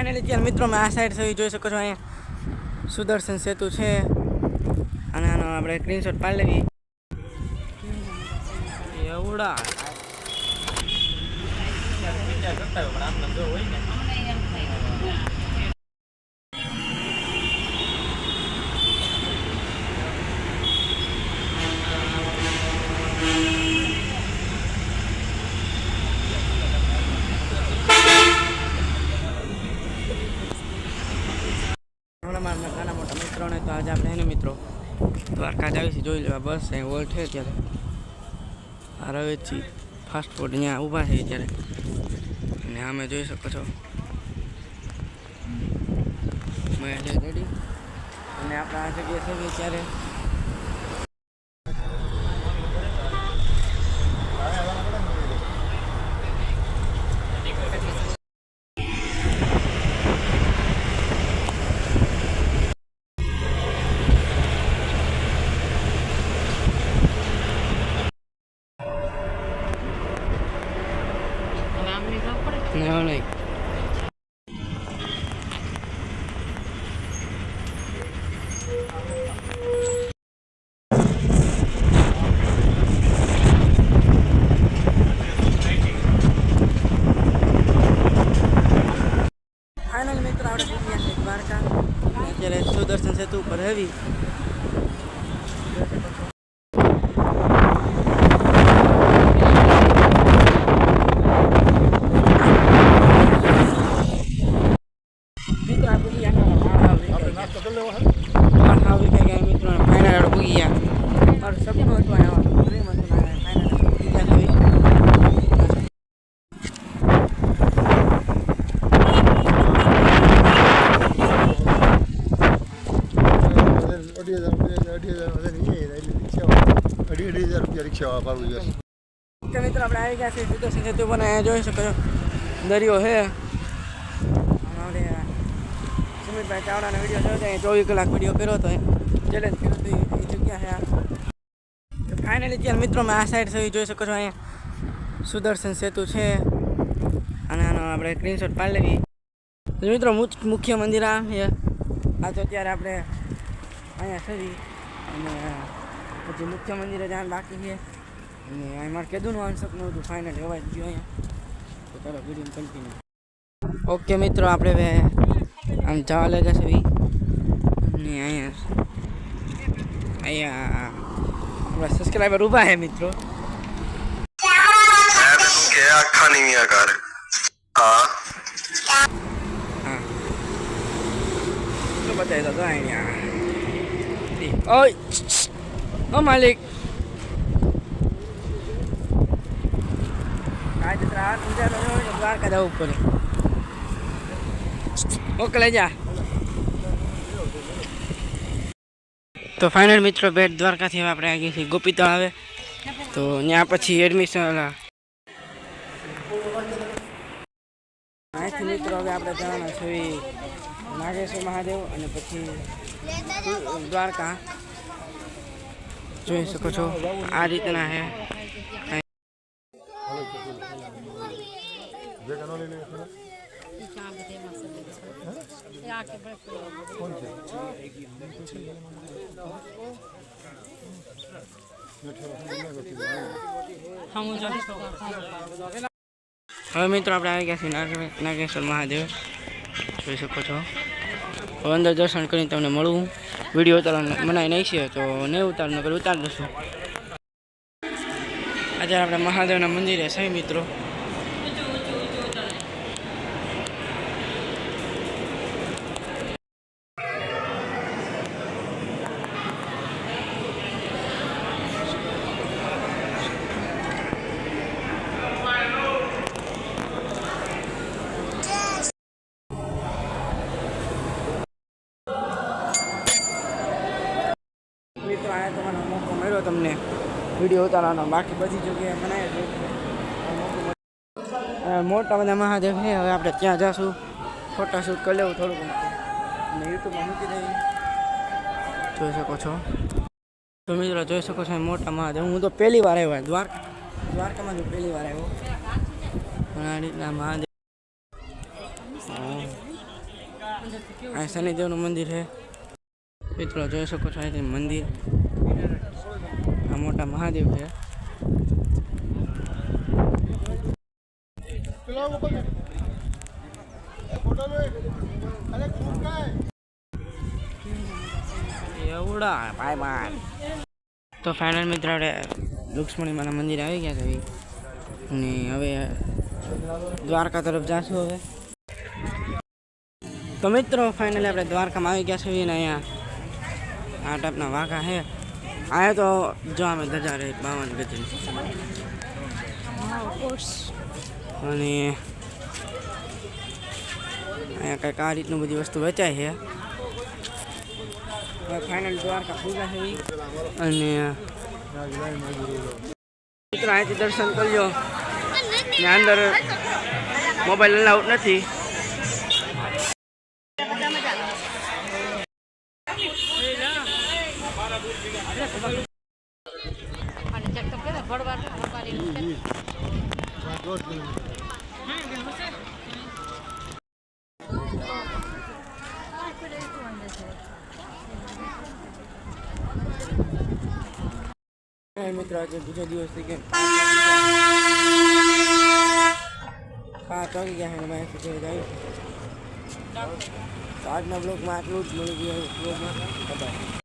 Finally त्यार मित्रों में आ साइड से જોઈ શકો છો અહીંયા સુદર્શન સેતુ છે અને આનો આપણે સ્ક્રીનશોટ પાડી લેવી એવડા નાના મોટા મિત્રોને તો આજે આપણે એને મિત્રો દ્વારકા જ આવીશું જોઈ લેવા બસ અહીં વોલ્ટ છે અત્યારે આ રવેચી ફાસ્ટ ફૂડ અહીંયા ઊભા છે અત્યારે અને આમે જોઈ શકો છો મેં રેડી અને આપણે આ જગ્યાએ છે અત્યારે No, like. फाइनल मित्र આપણે પૂછ્યા છે દ્વારકા અત્યારે સુદર્શન સેતુ ઉપર હેવી કે મિત્રો આપણે આવી ગયા છે સુદર્શન સેતુ પર અહીંયા જોઈ શકો છો દરિયો છે આપણે સુમિતભાઈ ચાવડાનો વિડીયો જોયો હતો 24 કલાક વિડીયો કર્યો હતો ચેલેન્જ કર્યો હતો એ જગ્યા છે તો ફાઇનલી ત્યાં મિત્રો મેં આ સાઈડ સુધી જોઈ શકો છો અહીંયા સુદર્શન સેતુ છે અને આનો આપણે સ્ક્રીનશોટ પાડી લેવી તો મિત્રો મુખ્ય મંદિર આ છે આ તો અત્યારે આપણે અહીંયા સરી અને પછી મુખ્ય મંદિરે જવાનું બાકી છે અને અહીં મારે કીધું આનું સપનું હતું ફાઇનલ એવા જ ગયો અહીંયા તો ચાલો વિડીયો કન્ટિન્યુ ઓકે મિત્રો આપણે હવે આમ જવા લાગ્યા છે અને અહીંયા આપણા સબસ્ક્રાઈબર ઊભા છે મિત્રો બતાવી દો અહીંયા ઓય ઓ માલિક દ્વારકા જવું પડે મોકલે જા તો ફાઇનલ મિત્રો બેટ દ્વારકાથી હવે આપણે આગળ છીએ ગોપીતળ આવે તો ત્યાં પછી એડમિશન અહીંથી મિત્રો હવે આપણે જવાના છે નાગેશ્વર મહાદેવ અને પછી દ્વારકા જોઈ શકો છો આ રીતના છે હવે મિત્રો આપણે આવી ગયા છીએ નાગેશ્વર મહાદેવ જોઈ શકો છો અંદર દર્શન કરીને તમને મળવું વિડીયો ઉતારવાનું મનાઈ નહીં છે તો નહીં ઉતારવાનું કરી ઉતારી દઈશું આજે આપણે મહાદેવના મંદિરે છે મિત્રો મિત્રો આયા તમારો મોકો મળ્યો તમને વિડીયો ઉતારવાનો બાકી બધી જગ્યાએ બનાવે છે મોટા બધા મહાદેવ છે હવે આપણે ત્યાં જઈશું ફોટોશૂટ કરી લેવું થોડુંક અને યુટ્યુબમાં મૂકી દઈએ જોઈ શકો છો તો મિત્રો જોઈ શકો છો મોટા મહાદેવ હું તો પહેલી વાર આવ્યો દ્વારકામાં જો પહેલી વાર આવ્યો આ રીતના મહાદેવ આ શનિદેવનું મંદિર છે મિત્રો, જોઈ શકો છો અહીંથી મંદિર. આ મોટા મહાદેવ છે. એવડા બાય બાય. તો ફાઇનલ મિત્ર આપણે રુક્ષ્મણીમાના મંદિરે આવી ગયા છે અને હવે દ્વારકા તરફ જાશું. હવે તો મિત્રો ફાઇનલી આપણે દ્વારકામાં આવી ગયા છીએ ને અહીંયા આ ટાઈપના વાઘા છે. આ તો જો અમે ધજા રહે 52 ગજની અને અહીંયા કંઈક આ રીતનું બધી વસ્તુ વેચાય છે. હવે ફાઇનલ દ્વારકા પૂજા છે અને મિત્રો અહીંથી દર્શન કરજો ને અંદર મોબાઈલ અલાઉડ નથી. મિત્રો આજે બીજો દિવસ થઈ ગયો, 5 વાગી ગયા છે. આજના બ્લોગમાં આટલું જ. મળી ગયું બ્લોગમાં.